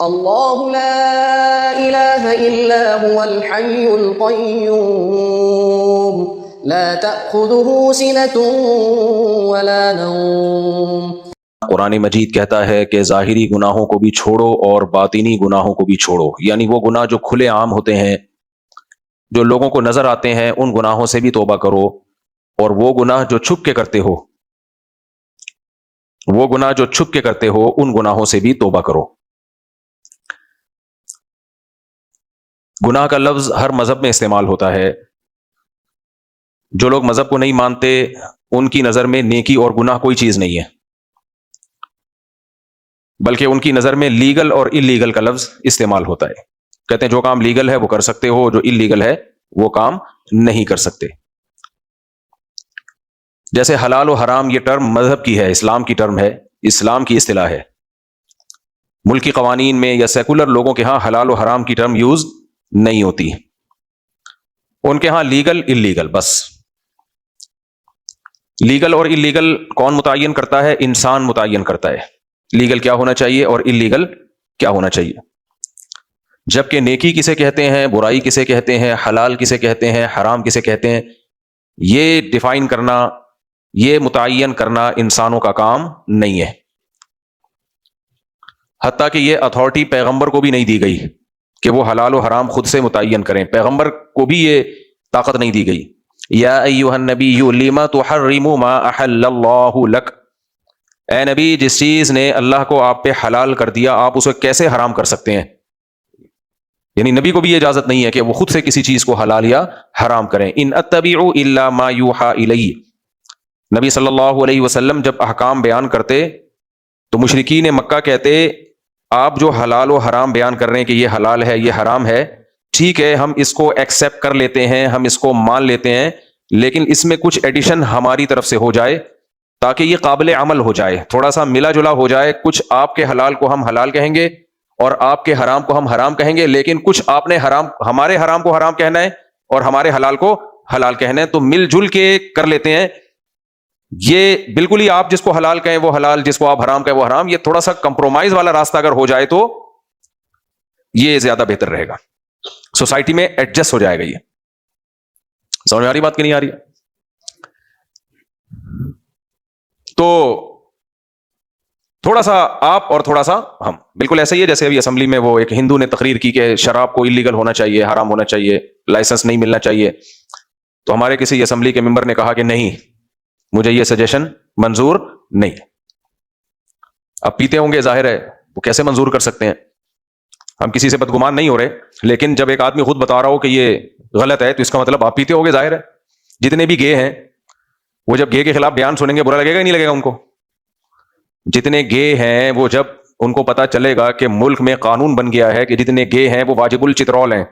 اللہ لا الہ الا هو الحی القیوم لا تأخذه سنة ولا نوم۔ قرآن مجید کہتا ہے کہ ظاہری گناہوں کو بھی چھوڑو اور باطنی گناہوں کو بھی چھوڑو، یعنی وہ گناہ جو کھلے عام ہوتے ہیں، جو لوگوں کو نظر آتے ہیں، ان گناہوں سے بھی توبہ کرو، اور وہ گناہ جو چھپ کے کرتے ہو، ان گناہوں سے بھی توبہ کرو۔ گناہ کا لفظ ہر مذہب میں استعمال ہوتا ہے۔ جو لوگ مذہب کو نہیں مانتے ان کی نظر میں نیکی اور گناہ کوئی چیز نہیں ہے، بلکہ ان کی نظر میں لیگل اور انلیگل کا لفظ استعمال ہوتا ہے۔ کہتے ہیں جو کام لیگل ہے وہ کر سکتے ہو، جو انلیگل ہے وہ کام نہیں کر سکتے۔ جیسے حلال و حرام یہ ٹرم مذہب کی ہے، اسلام کی ٹرم ہے، اسلام کی اصطلاح ہے۔ ملکی قوانین میں یا سیکولر لوگوں کے ہاں حلال و حرام کی ٹرم یوز نہیں ہوتی، ان کے ہاں لیگل انلیگل بس۔ لیگل اور انلیگل کون متعین کرتا ہے؟ انسان متعین کرتا ہے، لیگل کیا ہونا چاہیے اور انلیگل کیا ہونا چاہیے۔ جبکہ نیکی کسے کہتے ہیں، برائی کسے کہتے ہیں، حلال کسے کہتے ہیں، حرام کسے کہتے ہیں، یہ ڈیفائن کرنا، یہ متعین کرنا انسانوں کا کام نہیں ہے۔ حتیٰ کہ یہ اتھارٹی پیغمبر کو بھی نہیں دی گئی کہ وہ حلال و حرام خود سے متعین کریں، پیغمبر کو بھی یہ طاقت نہیں دی گئی۔ یا ایھا النبی لما تحرم ما احل اللہ لک، اے نبی جس چیز نے اللہ کو آپ پہ حلال کر دیا آپ اسے کیسے حرام کر سکتے ہیں؟ یعنی نبی کو بھی یہ اجازت نہیں ہے کہ وہ خود سے کسی چیز کو حلال یا حرام کریں۔ ان اتبع الا ما یوحى الی، نبی صلی اللہ علیہ وسلم جب احکام بیان کرتے تو مشرکین مکہ کہتے آپ جو حلال و حرام بیان کر رہے ہیں کہ یہ حلال ہے یہ حرام ہے، ٹھیک ہے ہم اس کو ایکسیپٹ کر لیتے ہیں، ہم اس کو مان لیتے ہیں، لیکن اس میں کچھ ایڈیشن ہماری طرف سے ہو جائے تاکہ یہ قابل عمل ہو جائے، تھوڑا سا ملا جلا ہو جائے، کچھ آپ کے حلال کو ہم حلال کہیں گے اور آپ کے حرام کو ہم حرام کہیں گے، لیکن کچھ آپ نے ہمارے حرام کو حرام کہنا ہے اور ہمارے حلال کو حلال کہنا ہے، تو مل جل کے کر لیتے ہیں۔ یہ بالکل ہی آپ جس کو حلال کہیں وہ حلال، جس کو آپ حرام کہیں وہ حرام، یہ تھوڑا سا کمپرومائز والا راستہ اگر ہو جائے تو یہ زیادہ بہتر رہے گا، سوسائٹی میں ایڈجسٹ ہو جائے گا۔ یہ سمجھ میں آ رہی بات کہ نہیں آ رہی؟ تو تھوڑا سا آپ اور تھوڑا سا ہم، بالکل ایسا ہی ہے جیسے ابھی اسمبلی میں وہ ایک ہندو نے تقریر کی کہ شراب کو انلیگل ہونا چاہیے، حرام ہونا چاہیے، لائسنس نہیں ملنا چاہیے، تو ہمارے کسی اسمبلی کے ممبر نے کہا کہ نہیں، مجھے یہ سجیشن منظور نہیں۔ اب پیتے ہوں گے، ظاہر ہے وہ کیسے منظور کر سکتے ہیں، ہم کسی سے بدگمان نہیں ہو رہے، لیکن جب ایک آدمی خود بتا رہا ہو کہ یہ غلط ہے تو اس کا مطلب آپ پیتے ہوگے، ظاہر ہے۔ جتنے بھی گے ہیں وہ جب گے کے خلاف بیان سنیں گے برا لگے گا ہی نہیں لگے گا ان کو؟ جتنے گے ہیں وہ جب ان کو پتا چلے گا کہ ملک میں قانون بن گیا ہے کہ جتنے گے ہیں وہ واجب الچترول ہیں،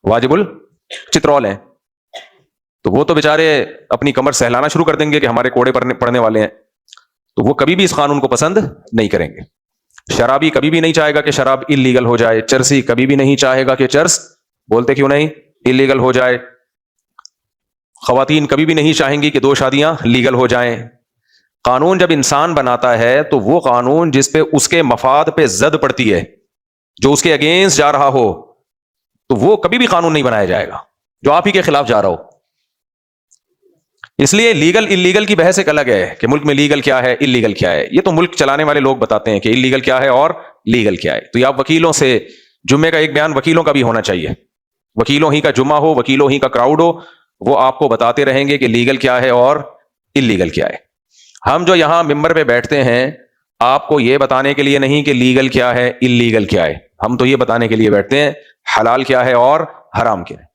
واجب الچترول ہیں، تو وہ تو بیچارے اپنی کمر سہلانا شروع کر دیں گے کہ ہمارے کوڑے پڑنے والے ہیں، تو وہ کبھی بھی اس قانون کو پسند نہیں کریں گے۔ شرابی کبھی بھی نہیں چاہے گا کہ شراب انلیگل ہو جائے، چرسی کبھی بھی نہیں چاہے گا کہ چرس، بولتے کیوں نہیں، انلیگل ہو جائے۔ خواتین کبھی بھی نہیں چاہیں گی کہ 2 شادیاں لیگل ہو جائیں۔ قانون جب انسان بناتا ہے تو وہ قانون جس پہ اس کے مفاد پہ زد پڑتی ہے، جو اس کے اگینسٹ جا رہا ہو، تو وہ کبھی بھی قانون نہیں بنایا جائے گا جو آپ ہی کے خلاف جا رہا ہو۔ اس لیے لیگل انلیگل کی بحث ایک الگ ہے کہ ملک میں لیگل کیا ہے انلیگل کیا ہے، یہ تو ملک چلانے والے لوگ بتاتے ہیں کہ انلیگل کیا ہے اور لیگل کیا ہے۔ تو یہ آپ وکیلوں سے، جمعے کا ایک بیان وکیلوں کا بھی ہونا چاہیے، وکیلوں ہی کا جمعہ ہو، وکیلوں ہی کا کراؤڈ ہو، وہ آپ کو بتاتے رہیں گے کہ لیگل کیا ہے اور انلیگل کیا ہے۔ ہم جو یہاں ممبر پہ بیٹھتے ہیں آپ کو یہ بتانے کے لیے نہیں کہ لیگل کیا ہے انلیگل کیا ہے، ہم تو یہ بتانے کے لیے بیٹھتے ہیں حلال کیا ہے اور حرام کیا ہے۔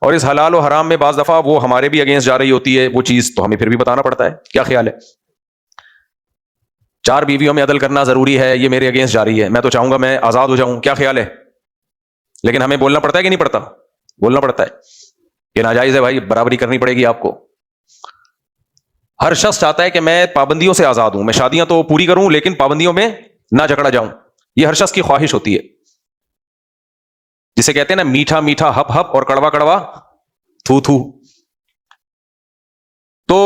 اور اس حلال و حرام میں بعض دفعہ وہ ہمارے بھی اگینسٹ جا رہی ہوتی ہے وہ چیز، تو ہمیں پھر بھی بتانا پڑتا ہے۔ کیا خیال ہے؟ 4 بیویوں میں عدل کرنا ضروری ہے، یہ میرے اگینسٹ جا رہی ہے، میں تو چاہوں گا میں آزاد ہو جاؤں، کیا خیال ہے؟ لیکن ہمیں بولنا پڑتا ہے کہ نہیں پڑتا؟ بولنا پڑتا ہے کہ ناجائز ہے بھائی، برابری کرنی پڑے گی آپ کو۔ ہر شخص چاہتا ہے کہ میں پابندیوں سے آزاد ہوں، میں شادیاں تو پوری کروں لیکن پابندیوں میں نہ جکڑا جاؤں، یہ ہر شخص کی خواہش ہوتی ہے، جسے کہتے ہیں نا میٹھا میٹھا ہپ ہپ اور کڑوا کڑوا تھو تھو۔ تو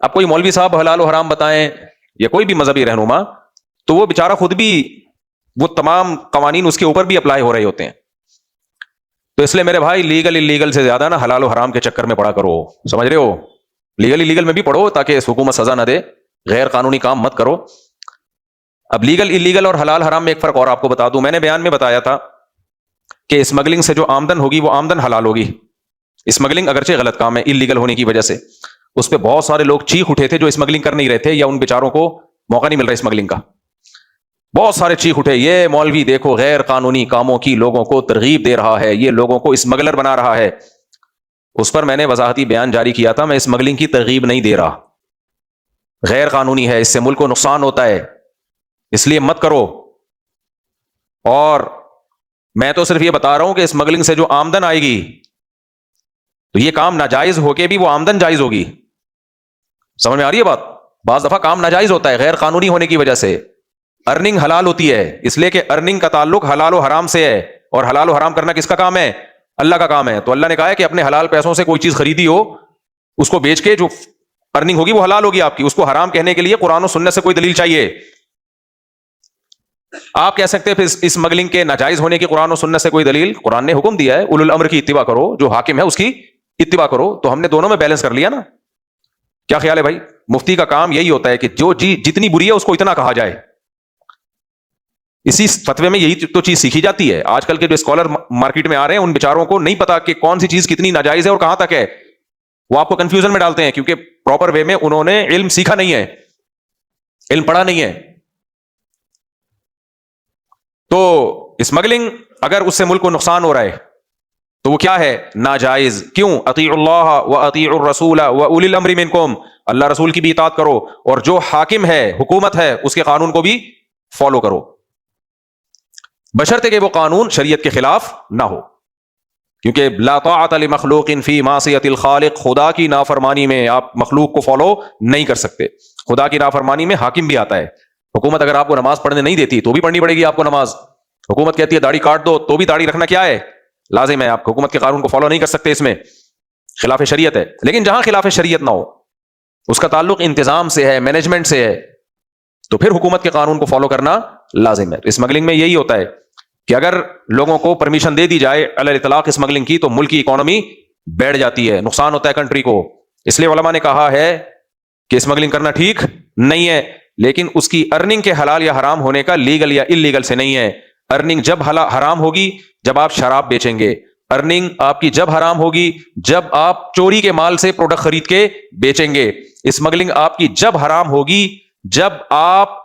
اب کوئی مولوی صاحب حلال و حرام بتائیں یا کوئی بھی مذہبی رہنما، تو وہ بیچارہ خود بھی وہ تمام قوانین اس کے اوپر بھی اپلائی ہو رہے ہوتے ہیں. تو اس لیے میرے بھائی لیگل انلیگل سے زیادہ نا حلال و حرام کے چکر میں پڑا کرو. سمجھ رہے ہو؟ لیگل انلیگل میں بھی پڑھو تاکہ اس حکومت سزا نہ دے. غیر قانونی کام مت کرو. اب لیگل انلیگل اور حلال حرام میں ایک فرق اور آپ کو بتا دوں. میں نے بیان میں بتایا تھا کہ اسمگلنگ سے جو آمدن ہوگی وہ آمدن حلال ہوگی. اسمگلنگ اگرچہ غلط کام ہے انلیگل ہونے کی وجہ سے، اس پہ بہت سارے لوگ چیخ اٹھے تھے جو اسمگلنگ کر نہیں رہے تھے یا ان بیچاروں کو موقع نہیں مل رہا اسمگلنگ کا. بہت سارے چیخ اٹھے، یہ مولوی دیکھو غیر قانونی کاموں کی لوگوں کو ترغیب دے رہا ہے، یہ لوگوں کو اسمگلر بنا رہا ہے. اس پر میں نے وضاحتی بیان جاری کیا تھا، میں اسمگلنگ کی ترغیب نہیں دے رہا. غیر قانونی ہے، اس سے ملک کو نقصان ہوتا ہے، اس لیے مت کرو. اور میں تو صرف یہ بتا رہا ہوں کہ اسمگلنگ سے جو آمدن آئے گی تو یہ کام ناجائز ہو کے بھی وہ آمدن جائز ہوگی. سمجھ میں آ رہی ہے بات؟ بعض دفعہ کام ناجائز ہوتا ہے غیر قانونی ہونے کی وجہ سے، ارننگ حلال ہوتی ہے، اس لیے کہ ارننگ کا تعلق حلال و حرام سے ہے، اور حلال و حرام کرنا کس کا کام ہے؟ اللہ کا کام ہے. تو اللہ نے کہا ہے کہ اپنے حلال پیسوں سے کوئی چیز خریدی ہو اس کو بیچ کے جو ارننگ ہوگی وہ حلال ہوگی آپ کی. اس کو حرام کہنے کے لیے قرآن و سنت سے کوئی دلیل چاہیے. آپ کہہ سکتے ہیں پھر اسمگلنگ کے ناجائز ہونے کی قرآن و سنت سے کوئی دلیل؟ قرآن نے حکم دیا ہے اولو الامر کی اتباع کرو، جو حاکم ہے اس کی اتباع کرو. تو ہم نے دونوں میں بیلنس کر لیا نا. کیا خیال ہے بھائی؟ مفتی کا کام یہی ہوتا ہے کہ جو جتنی بری ہے اس کو اتنا کہا جائے. اسی فتوے میں یہی تو چیز سیکھی جاتی ہے. آج کل کے جو اسکالر مارکیٹ میں آ رہے ہیں ان بیچاروں کو نہیں پتا کہ کون سی چیز کتنی ناجائز ہے اور کہاں تک ہے. وہ آپ کو کنفیوژن میں ڈالتے ہیں کیونکہ پراپر وے میں انہوں نے علم سیکھا نہیں ہے، علم پڑھا نہیں ہے. تو اسمگلنگ اگر اس سے ملک کو نقصان ہو رہا ہے تو وہ کیا ہے؟ ناجائز. کیوں؟ اطیعوا اللہ و اطیعوا الرسول و اولی الامر منکم، اللہ رسول کی بھی اطاعت کرو اور جو حاکم ہے حکومت ہے اس کے قانون کو بھی فالو کرو، بشرطے کہ وہ قانون شریعت کے خلاف نہ ہو. کیونکہ لا طاعت لمخلوق فی معصیت الخالق، خدا کی نافرمانی میں آپ مخلوق کو فالو نہیں کر سکتے. خدا کی نافرمانی میں حاکم بھی آتا ہے. حکومت اگر آپ کو نماز پڑھنے نہیں دیتی تو بھی پڑھنی پڑے گی آپ کو نماز. حکومت کہتی ہے داڑھی کاٹ دو تو بھی داڑھی رکھنا کیا ہے؟ لازم ہے. آپ حکومت کے قانون کو فالو نہیں کر سکتے، اس میں خلاف شریعت ہے. لیکن جہاں خلاف شریعت نہ ہو، اس کا تعلق انتظام سے ہے، مینجمنٹ سے ہے، تو پھر حکومت کے قانون کو فالو کرنا لازم ہے. اسمگلنگ میں یہی ہوتا ہے کہ اگر لوگوں کو پرمیشن دے دی جائے علی الاطلاق اسمگلنگ کی تو ملک کی اکانومی بیٹھ جاتی ہے، نقصان ہوتا ہے کنٹری کو. اس لیے علماء نے کہا ہے کہ اسمگلنگ کرنا ٹھیک نہیں ہے، لیکن اس کی ارننگ کے حلال یا حرام ہونے کا لیگل یا انلیگل سے نہیں ہے. ارننگ جب حرام ہوگی جب آپ شراب بیچیں گے. ارننگ آپ کی جب حرام ہوگی جب آپ چوری کے مال سے پروڈکٹ خرید کے بیچیں گے. اسمگلنگ آپ کی جب حرام ہوگی جب آپ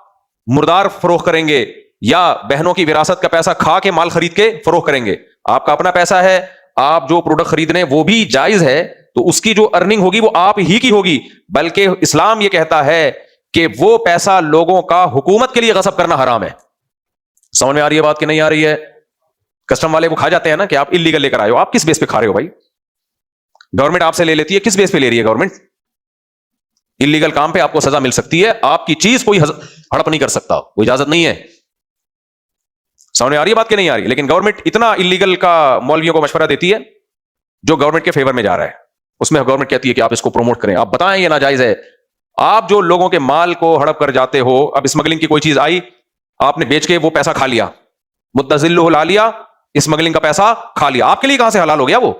مردار فروخت کریں گے یا بہنوں کی وراثت کا پیسہ کھا کے مال خرید کے فروخت کریں گے. آپ کا اپنا پیسہ ہے، آپ جو پروڈکٹ خرید رہے ہیں وہ بھی جائز ہے، تو اس کی جو ارننگ ہوگی وہ آپ ہی کی ہوگی. بلکہ اسلام یہ کہتا ہے کہ وہ پیسہ لوگوں کا حکومت کے لیے غصب کرنا حرام ہے. سمجھ میں آ رہی ہے بات کہ نہیں آ رہی ہے؟ کسٹم والے کو کھا جاتے ہیں نا کہ آپ انلیگل لے کر آئے ہو. آپ کس بیس پہ کھا رہے ہو بھائی؟ گورنمنٹ آپ سے لے لیتی ہے، کس بیس پہ لے رہی ہے گورنمنٹ؟ انلیگل کام پہ آپ کو سزا مل سکتی ہے، آپ کی چیز کوئی ہڑپ نہیں کر سکتا، کوئی اجازت نہیں ہے. سمجھ میں آ رہی ہے بات کہ نہیں آ رہی؟ لیکن گورنمنٹ اتنا انلیگل کا مولویوں کو مشورہ دیتی ہے جو گورنمنٹ کے فیور میں جا رہا ہے. اس میں گورنمنٹ کہتی ہے کہ آپ اس کو پروموٹ کریں، آپ بتائیں یہ ناجائز ہے. آپ جو لوگوں کے مال کو ہڑپ کر جاتے ہو، اب اسمگلنگ کی کوئی چیز آئی، آپ نے بیچ کے وہ پیسہ کھا لیا، متزلہ لا لیا، اسمگلنگ کا پیسہ کھا لیا، آپ کے لیے کہاں سے حلال ہو گیا وہ؟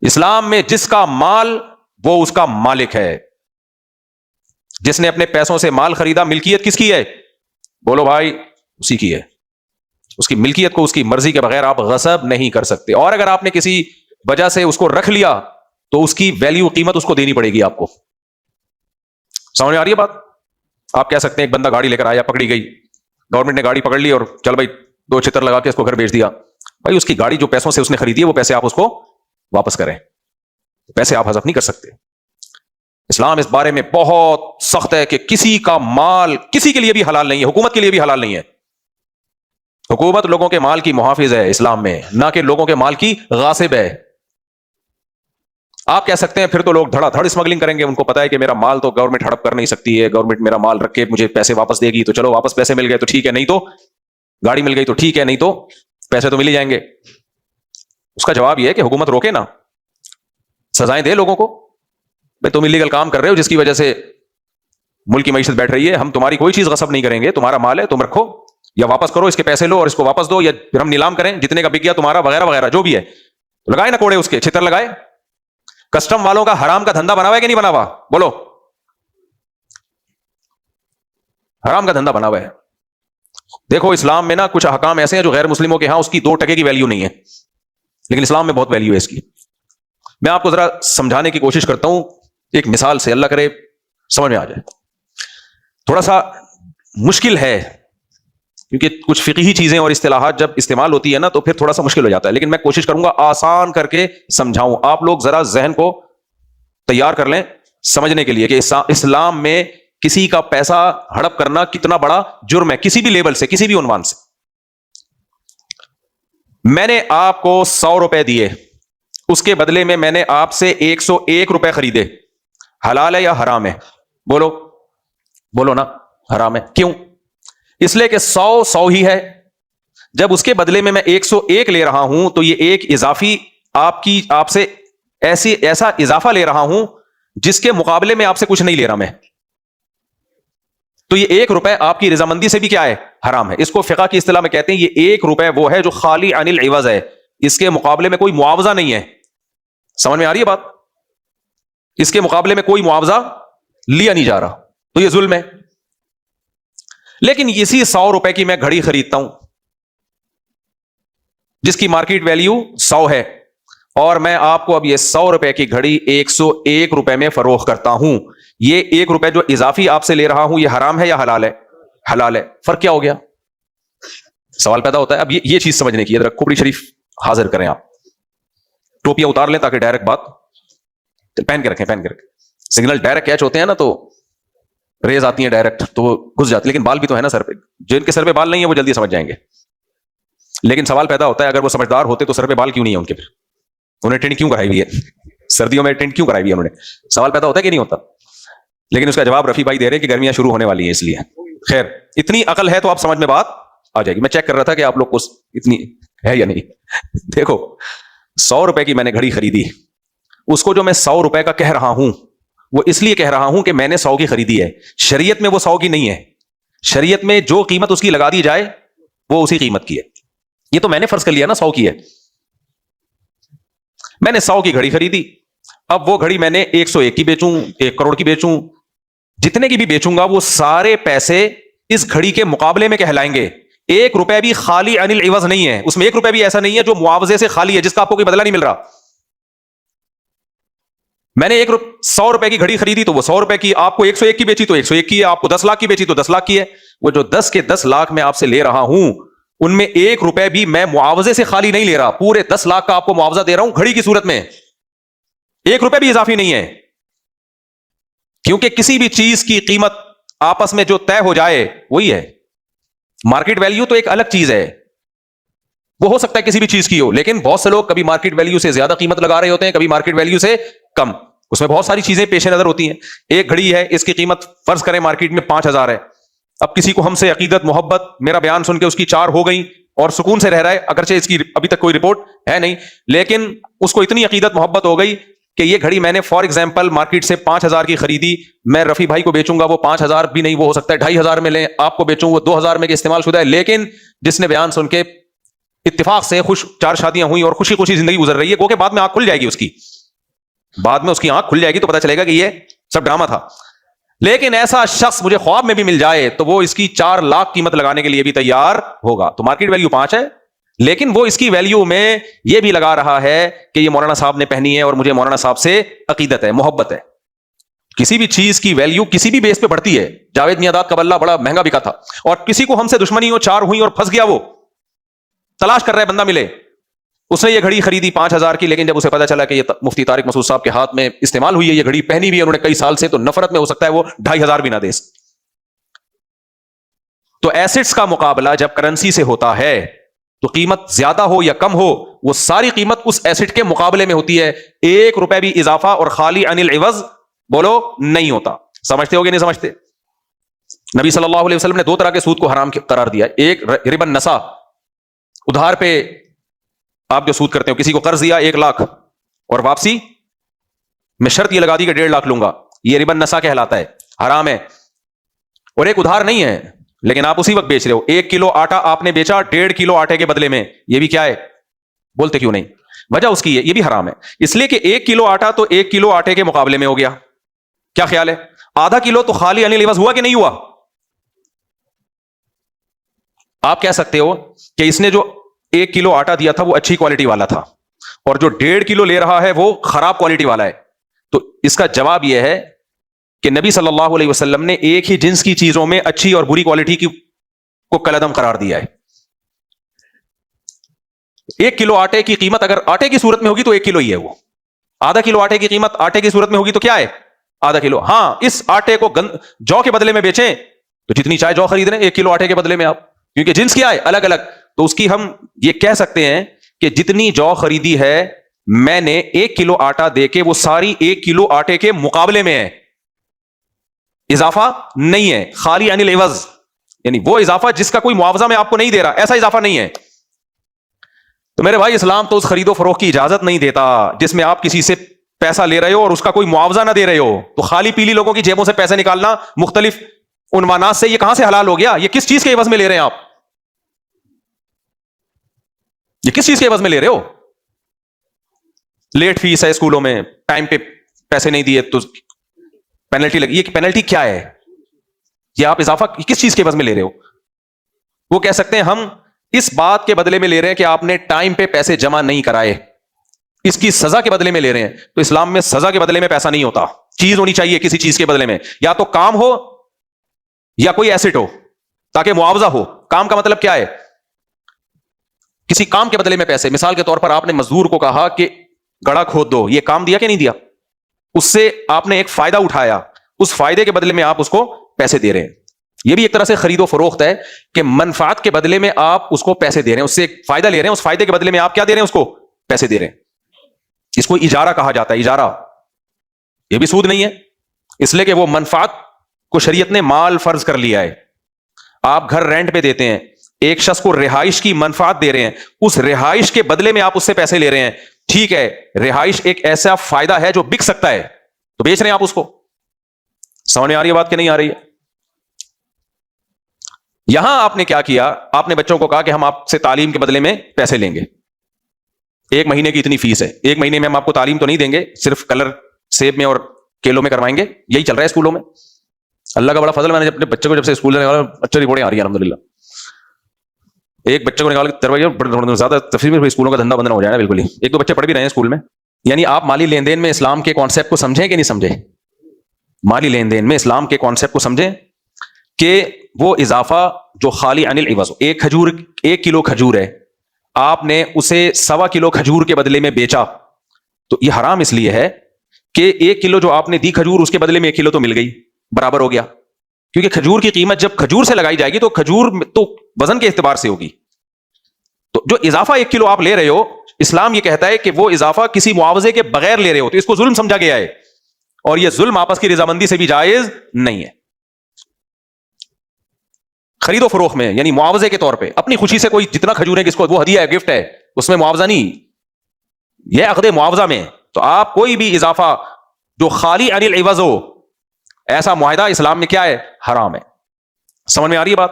اسلام میں جس کا مال وہ اس کا مالک ہے. جس نے اپنے پیسوں سے مال خریدا، ملکیت کس کی ہے؟ بولو بھائی، اسی کی ہے. اس کی ملکیت کو اس کی مرضی کے بغیر آپ غصب نہیں کر سکتے. اور اگر آپ نے کسی وجہ سے اس کو رکھ لیا تو اس کی ویلیو، قیمت اس کو دینی پڑے گی آپ کو. سمجھ میں آ رہی ہے بات؟ آپ کہہ سکتے ہیں ایک بندہ گاڑی لے کر آیا، پکڑی گئی، گورنمنٹ نے گاڑی پکڑ لی اور چل بھائی 2 چھتر لگا کے اس کو گھر بھیج دیا. بھائی اس کی گاڑی جو پیسوں سے اس نے خریدی ہے وہ پیسے آپ اس کو واپس کریں، پیسے آپ حذف نہیں کر سکتے. اسلام اس بارے میں بہت سخت ہے کہ کسی کا مال کسی کے لیے بھی حلال نہیں ہے، حکومت کے لیے بھی حلال نہیں ہے. حکومت لوگوں کے مال کی محافظ ہے اسلام میں، نہ کہ لوگوں کے مال کی غاصب ہے. آپ کہہ سکتے ہیں پھر تو لوگ دھڑا دھڑ اسمگلنگ کریں گے، ان کو پتا ہے کہ میرا مال تو گورنمنٹ ہڑپ کر نہیں سکتی ہے، گورنمنٹ میرا مال رکھ کے مجھے پیسے واپس دے گی، تو چلو واپس پیسے مل گئے تو ٹھیک ہے، نہیں تو گاڑی مل گئی تو ٹھیک ہے، نہیں تو پیسے تو مل ہی جائیں گے. اس کا جواب یہ ہے کہ حکومت روکے نا، سزائیں دے لوگوں کو. بھائی تم انلیگل کام کر رہے ہو جس کی وجہ سے ملک کی معیشت بیٹھ رہی ہے, ہم تمہاری کوئی چیز غصب نہیں کریں گے, تمہارا مال ہے تم رکھو یا واپس کرو, اس کے پیسے لو اور اس کو واپس دو, یا پھر ہم نیلام کریں جتنے کا بک گیا تمہارا وغیرہ وغیرہ جو بھی ہے. لگائے نا کوڑے اس کے, چھتر لگائے. کسٹم والوں کا حرام کا دھندا بنا ہوا ہے کہ نہیں بنا ہوا؟ بولو, حرام کا دھندا بنا ہوا ہے. دیکھو اسلام میں نا کچھ احکام ایسے ہیں جو غیر مسلموں کے ہاں اس کی 2 ٹکے کی ویلیو نہیں ہے, لیکن اسلام میں بہت ویلیو ہے اس کی. میں آپ کو ذرا سمجھانے کی کوشش کرتا ہوں ایک مثال سے, اللہ کرے سمجھ میں آ جائے. تھوڑا سا مشکل ہے کیونکہ کچھ فقہی چیزیں اور اصطلاحات جب استعمال ہوتی ہے نا تو پھر تھوڑا سا مشکل ہو جاتا ہے, لیکن میں کوشش کروں گا آسان کر کے سمجھاؤں. آپ لوگ ذرا ذہن کو تیار کر لیں سمجھنے کے لیے کہ اسلام میں کسی کا پیسہ ہڑپ کرنا کتنا بڑا جرم ہے, کسی بھی لیول سے, کسی بھی عنوان سے. میں نے آپ کو 100 روپے دیے, اس کے بدلے میں میں نے آپ سے 101 روپے خریدے, حلال ہے یا حرام ہے؟ بولو بولو نا, حرام ہے. کیوں؟ اس لیے کہ 100 ہی ہے. جب اس کے بدلے میں 101 لے رہا ہوں تو یہ ایک اضافی آپ سے ایسا اضافہ لے رہا ہوں جس کے مقابلے میں آپ سے کچھ نہیں لے رہا میں. تو یہ 1 روپے آپ کی رضامندی سے بھی کیا ہے؟ حرام ہے. اس کو فقہ کی اصطلاح میں کہتے ہیں یہ 1 روپے وہ ہے جو خالی عن العوض ہے, اس کے مقابلے میں کوئی معاوضہ نہیں ہے. سمجھ میں آ رہی ہے بات؟ اس کے مقابلے میں کوئی معاوضہ لیا نہیں جا رہا, تو یہ ظلم ہے. لیکن اسی 100 روپے کی میں گھڑی خریدتا ہوں جس کی مارکیٹ ویلیو 100 ہے, اور میں آپ کو اب یہ 100 روپے کی گھڑی 101 روپے میں فروخت کرتا ہوں. یہ 1 روپے جو اضافی آپ سے لے رہا ہوں یہ حرام ہے یا حلال ہے؟ حلال ہے. فرق کیا ہو گیا؟ سوال پیدا ہوتا ہے. اب یہ چیز سمجھنے کی ہے, کھوپڑی شریف حاضر کریں, آپ ٹوپیاں اتار لیں تاکہ ڈائریکٹ بات پہن کے رکھیں, پہن کے رکھیں. سگنل ڈائریکٹ کیچ ہوتے ہیں نا تو ریز آتی ہیں ڈائریکٹ تو وہ گھس جاتی, لیکن بال بھی تو ہے نا سر پہ. جن کے سر پہ بال نہیں ہے وہ جلدی سمجھ جائیں گے, لیکن سوال پیدا ہوتا ہے اگر وہ سمجھدار ہوتے تو سر پہ بال کیوں نہیں ہے ان کے, پھر انہیں ٹینٹ کیوں کرائی ہوئی ہے, سردیوں میں ٹینٹ کیوں کرائی ہوئی ہے انہوں نے؟ سوال پیدا ہوتا ہے کہ نہیں ہوتا؟ لیکن اس کا جواب رفیع بھائی دے رہے ہیں کہ گرمیاں شروع ہونے والی ہیں اس لیے. خیر, اتنی عقل ہے تو آپ سمجھ میں بات آ جائے گی. میں چیک کر رہا تھا کہ آپ لوگ کو اتنی ہے یا نہیں. دیکھو 100 روپے کی میں نے گھڑی خریدی, اس کو جو میں 100 روپے کا کہہ رہا ہوں وہ اس لیے کہہ رہا ہوں کہ میں نے 100 کی خریدی ہے. شریعت میں وہ 100 کی نہیں ہے. شریعت میں جو قیمت اس کی لگا دی جائے وہ اسی قیمت کی ہے. یہ تو میں نے فرض کر لیا نا 100 کی ہے. میں نے 100 کی گھڑی خریدی, اب وہ گھڑی میں نے 101 کی بیچوں, 1 کروڑ کی بیچوں, جتنے کی بھی بیچوں گا وہ سارے پیسے اس گھڑی کے مقابلے میں کہلائیں گے. 1 روپے بھی خالی عن العوض نہیں ہے, اس میں 1 روپے بھی ایسا نہیں ہے جو معاوضے سے خالی ہے, جس کا آپ کو کوئی بدلہ نہیں مل رہا. میں نے 100 روپے کی گھڑی خریدی تو وہ 100 روپے کی, آپ کو 101 کی بیچی تو 101 کی ہے, آپ کو 10 لاکھ کی بیچی تو 10 لاکھ کی ہے. وہ جو 10 کے 10 لاکھ میں آپ سے لے رہا ہوں ان میں 1 روپے بھی میں معاوضے سے خالی نہیں لے رہا, پورے 10 لاکھ کا آپ کو معاوضہ دے رہا ہوں گھڑی کی صورت میں. 1 روپے بھی اضافی نہیں ہے, کیونکہ کسی بھی چیز کی قیمت آپس میں جو طے ہو جائے وہی ہے. مارکیٹ ویلیو تو ایک الگ چیز ہے, وہ ہو سکتا ہے کسی بھی چیز کی ہو, لیکن بہت سے لوگ کبھی مارکیٹ ویلیو سے زیادہ قیمت لگا رہے ہوتے ہیں, کبھی مارکیٹ ویلیو سے کم. اس میں بہت ساری چیزیں پیش نظر ہوتی ہیں. ایک گھڑی ہے, اس کی قیمت فرض کریں مارکیٹ میں 5,000 ہے. اب کسی کو ہم سے عقیدت محبت, میرا بیان سن کے اس کی 4 ہو گئی اور سکون سے رہ رہا ہے, اگرچہ اس کی ابھی تک کوئی رپورٹ ہے نہیں, لیکن اس کو اتنی عقیدت محبت ہو گئی کہ یہ گھڑی میں نے فار ایگزامپل مارکیٹ سے 5,000 کی خریدی, میں رفیع بھائی کو بیچوں گا وہ 5,000 بھی نہیں, وہ ہو سکتا ہے 2,500 میں لیں, آپ کو بیچوں وہ 2,000 میں کے استعمال شدہ ہے. لیکن جس نے بیان سن کے اتفاق سے 4 شادیاں ہوئی اور خوشی خوشی زندگی گزر رہی ہے, گو کہ بعد میں آنکھ کھل جائے گی اس کی, بعد میں اس کی آنکھ کھل جائے گی تو پتا چلے گا کہ یہ سب ڈرامہ تھا. لیکن ایسا شخص مجھے خواب میں بھی مل جائے تو وہ اس کی 4 لاکھ قیمت لگانے کے لیے بھی تیار ہوگا. تو مارکیٹ ویلیو 5 ہے, لیکن وہ اس کی ویلیو میں یہ بھی لگا رہا ہے کہ یہ مولانا صاحب نے پہنی ہے اور مجھے مولانا صاحب سے عقیدت ہے, محبت ہے. کسی بھی چیز کی ویلیو کسی بھی بیس پہ بڑھتی ہے. جاوید میاں داد کا بلہ بڑا مہنگا بکا تھا, اور کسی کو ہم سے دشمنی ہو, 4 ہوئی اور پھنس گیا, وہ تلاش کر رہا ہے بندہ ملے. اس نے یہ گھڑی خریدی 5,000 کی, لیکن جب اسے پتا چلا کہ یہ مفتی طارق مسعود صاحب کے ہاتھ میں استعمال ہوئی ہے, یہ گھڑی پہنی بھی ہے انہوں نے کئی سال سے, تو نفرت میں ہو سکتا ہے وہ 2,500 بھی نہ دے. تو ایسٹس کا مقابلہ جب کرنسی سے ہوتا ہے تو قیمت زیادہ ہو یا کم ہو, وہ ساری قیمت اس ایسٹ کے مقابلے میں ہوتی ہے. 1 روپے بھی اضافہ اور خالی عن العوض بولو نہیں ہوتا. سمجھتے ہو گے نہیں سمجھتے؟ نبی صلی اللہ علیہ وسلم نے 2 طرح کے سود کو حرام قرار دیا. ایک ربا النسا, ادھار پہ آپ جو سود کرتے ہو, کسی کو قرض دیا 1 لاکھ اور واپسی میں شرط یہ لگا دی کہ 1.5 لاکھ لوں گا, یہ ربا النسا کہلاتا ہے, حرام ہے. اور ایک ادھار نہیں ہے لیکن آپ اسی وقت بیچ رہے ہو. 1 کلو آٹا آپ نے بیچا 1.5 کلو آٹے کے بدلے میں, یہ بھی کیا ہے؟ بولتے کیوں نہیں؟ وجہ اس کی ہے, یہ بھی حرام ہے. اس لیے کہ 1 کلو آٹا تو 1 کلو آٹے کے مقابلے میں ہو گیا. کیا خیال ہے؟ آدھا کلو تو خالی عن العوض ہوا کہ نہیں ہوا؟ آپ کہہ سکتے ہو کہ اس نے جو 1 کلو آٹا دیا تھا وہ اچھی کوالٹی والا تھا, اور جو 1.5 کلو لے رہا ہے وہ خراب کوالٹی والا ہے. تو اس کا جواب یہ ہے کہ نبی صلی اللہ علیہ وسلم نے ایک ہی جنس کی چیزوں میں اچھی اور بری کوالٹی کی کو کلعدم قرار دیا ہے. 1 کلو آٹے کی قیمت اگر آٹے کی صورت میں ہوگی تو 1 کلو ہی ہے وہ. آدھا کلو آٹے کی قیمت آٹے کی صورت میں ہوگی تو کیا ہے؟ آدھا کلو. ہاں, اس آٹے کو جو کے بدلے میں بیچیں تو جتنی چاہے جو خرید رہے ہیں 1 کلو آٹے کے بدلے میں آپ, کیونکہ جنس کیا ہے؟ الگ الگ. تو اس کی ہم یہ کہہ سکتے ہیں کہ جتنی جو خریدی ہے میں نے 1 کلو آٹا دے کے وہ ساری 1 کلو آٹے کے مقابلے میں ہے, اضافہ نہیں ہے. خالی عن العوض یعنی وہ اضافہ جس کا کوئی معاوضہ میں آپ کو نہیں دے رہا, ایسا اضافہ نہیں ہے. تو میرے بھائی اسلام تو اس خرید و فروخت کی اجازت نہیں دیتا جس میں آپ کسی سے پیسہ لے رہے ہو اور اس کا کوئی معاوضہ نہ دے رہے ہو. تو خالی پیلی لوگوں کی جیبوں سے پیسے نکالنا مختلف عنوانات سے, یہ کہاں سے حلال ہو گیا؟ یہ کس چیز کے عوض میں لے رہے ہیں آپ؟ یہ کس چیز کے عوض میں لے رہے ہو؟ لیٹ فیس ہے اسکولوں میں, ٹائم پہ پیسے نہیں دیے تو پینلٹی لگی. یہ پینلٹی کیا ہے؟ یہ آپ اضافہ کس چیز کے عوض میں لے رہے ہو؟ وہ کہہ سکتے ہیں ہم اس بات کے بدلے میں لے رہے ہیں کہ آپ نے ٹائم پہ پیسے جمع نہیں کرائے, اس کی سزا کے بدلے میں لے رہے ہیں. تو اسلام میں سزا کے بدلے میں پیسہ نہیں ہوتا, چیز ہونی چاہیے کسی چیز کے بدلے میں, یا تو کام ہو یا کوئی ایسٹ ہو تاکہ معاوضہ ہو. کام کا مطلب کیا ہے؟ کسی کام کے بدلے میں پیسے. مثال کے طور پر آپ نے مزدور کو کہا کہ گڑھا کھود دو, یہ کام دیا کہ نہیں دیا؟ اس سے آپ نے ایک فائدہ اٹھایا, اس فائدے کے بدلے میں آپ اس کو پیسے دے رہے ہیں. یہ بھی ایک طرح سے خرید و فروخت ہے کہ منفعت کے بدلے میں آپ اس کو پیسے دے رہے ہیں, اس سے ایک فائدہ لے رہے ہیں, اس فائدے کے بدلے میں آپ کیا دے رہے ہیں؟ اس کو پیسے دے رہے ہیں. اس کو اجارہ کہا جاتا ہے. اجارہ یہ بھی سود نہیں ہے, اس لیے کہ وہ منفعت کو شریعت نے مال فرض کر لیا ہے. آپ گھر رینٹ پہ دیتے ہیں, ایک شخص کو رہائش کی منفعت دے رہے ہیں, اس رہائش کے بدلے میں آپ اس سے پیسے لے رہے ہیں. ٹھیک ہے, رہائش ایک ایسا فائدہ ہے جو بک سکتا ہے تو بیچ رہے ہیں آپ اس کو. سمجھ میں آ رہی ہے بات کہ نہیں آ رہی ہے؟ یہاں آپ نے کیا کیا؟ آپ نے بچوں کو کہا کہ ہم آپ سے تعلیم کے بدلے میں پیسے لیں گے, 1 مہینے کی اتنی فیس ہے, 1 مہینے میں ہم آپ کو تعلیم تو نہیں دیں گے, صرف کلر سیب میں اور کیلوں میں کروائیں گے. یہی چل رہا ہے اسکولوں میں. اللہ کا بڑا فضل, میں نے اپنے بچے کو جب سے اسکول سے نکالا اچھی رپورٹیں آ رہی ہیں الحمدللہ. ایک بچے کو نکال کے زیادہ تفصیل میں اسکولوں کا دھندا بندنا ہو جائے نا بالکل ہی. 1-2 بچے پڑھ بھی رہے ہیں اسکول میں. یعنی آپ مالی لین دین میں اسلام کے کانسیپٹ کو سمجھیں کہ نہیں سمجھیں؟ مالی لین دین میں اسلام کے کانسیپٹ کو سمجھیں کہ وہ اضافہ جو خالی عن العوض, 1 کلو کھجور ہے, آپ نے اسے 1.25 کلو کھجور کے بدلے میں بیچا, تو یہ حرام اس لیے ہے کہ 1 کلو جو آپ نے دی کھجور, اس کے بدلے میں 1 کلو تو مل گئی, برابر ہو گیا. کیونکہ کھجور کی قیمت جب کھجور سے لگائی جائے گی تو کھجور تو وزن کے اعتبار سے ہوگی. تو جو اضافہ 1 کلو آپ لے رہے ہو, اسلام یہ کہتا ہے کہ وہ اضافہ کسی معاوضے کے بغیر لے رہے ہو, تو اس کو ظلم سمجھا گیا ہے, اور یہ ظلم آپس کی رضامندی سے بھی جائز نہیں ہے. خرید و فروخت میں یعنی معاوضے کے طور پہ اپنی خوشی سے کوئی جتنا کھجور ہے کس کو وہ ہدیہ ہے, گفٹ ہے, اس میں معاوضہ نہیں, یہ عقد معاوضہ میں. تو آپ کوئی بھی اضافہ جو خالی عن العوض ہو, ایسا معاہدہ اسلام میں کیا ہے؟ حرام ہے. سمجھ میں آ رہی ہے بات؟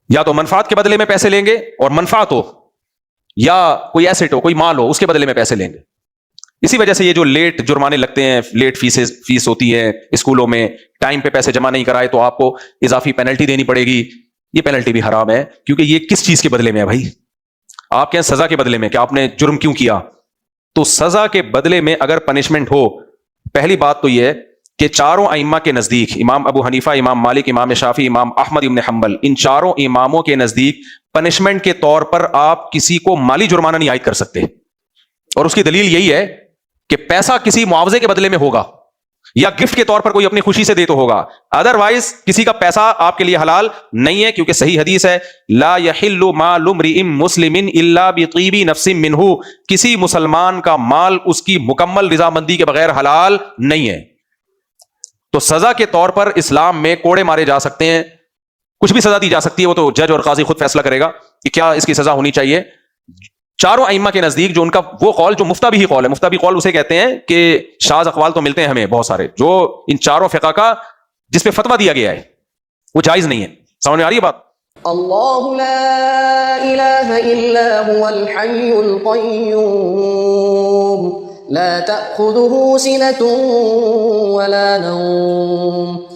یا تو منفعت کے بدلے میں پیسے لیں گے, اور منفعت ہو یا کوئی ایسٹ ہو, کوئی مال ہو, اس کے بدلے میں پیسے لیں گے. اسی وجہ سے یہ جو لیٹ جرمانے لگتے ہیں, لیٹ فیس ہوتی ہے اسکولوں میں, ٹائم پہ پیسے جمع نہیں کرائے تو آپ کو اضافی پینلٹی دینی پڑے گی. یہ پینلٹی بھی حرام ہے, کیونکہ یہ کس چیز کے بدلے میں ہے بھائی؟ آپ کہیں سزا کے بدلے میں, کہ آپ نے جرم کیوں کیا. تو سزا کے بدلے میں اگر پنشمنٹ ہو, پہلی بات تو یہ ہے کہ چاروں ائمہ کے نزدیک, امام ابو حنیفہ, امام مالک, امام شافعی, امام احمد ابن حنبل, ان چاروں اماموں کے نزدیک پنشمنٹ کے طور پر آپ کسی کو مالی جرمانہ نہیں عائد کر سکتے. اور اس کی دلیل یہی ہے کہ پیسہ کسی معاوضے کے بدلے میں ہوگا, یا گفٹ کے طور پر کوئی اپنی خوشی سے دے تو ہوگا, ادروائز کسی کا پیسہ آپ کے لیے حلال نہیں ہے. کیونکہ صحیح حدیث ہے, لا یحل مال امرئ مسلم الا بطیب نفس منہ, کسی مسلمان کا مال اس کی مکمل رضامندی کے بغیر حلال نہیں ہے. تو سزا کے طور پر اسلام میں کوڑے مارے جا سکتے ہیں, کچھ بھی سزا دی جا سکتی ہے, وہ تو جج اور قاضی خود فیصلہ کرے گا کہ کیا اس کی سزا ہونی چاہیے. چاروں ائمہ کے نزدیک جو ان کا وہ قول, جو مفتابی ہی قول ہے, مفتابی قول اسے کہتے ہیں کہ شاذ اقوال تو ملتے ہیں ہمیں بہت سارے, جو ان چاروں فقہ کا جس پہ فتویٰ دیا گیا ہے وہ جائز نہیں ہے. سمجھ میں آ رہی ہے بات؟ اللہ لا الہ الا هو الحی القیوم لا تأخذه سنة ولا نوم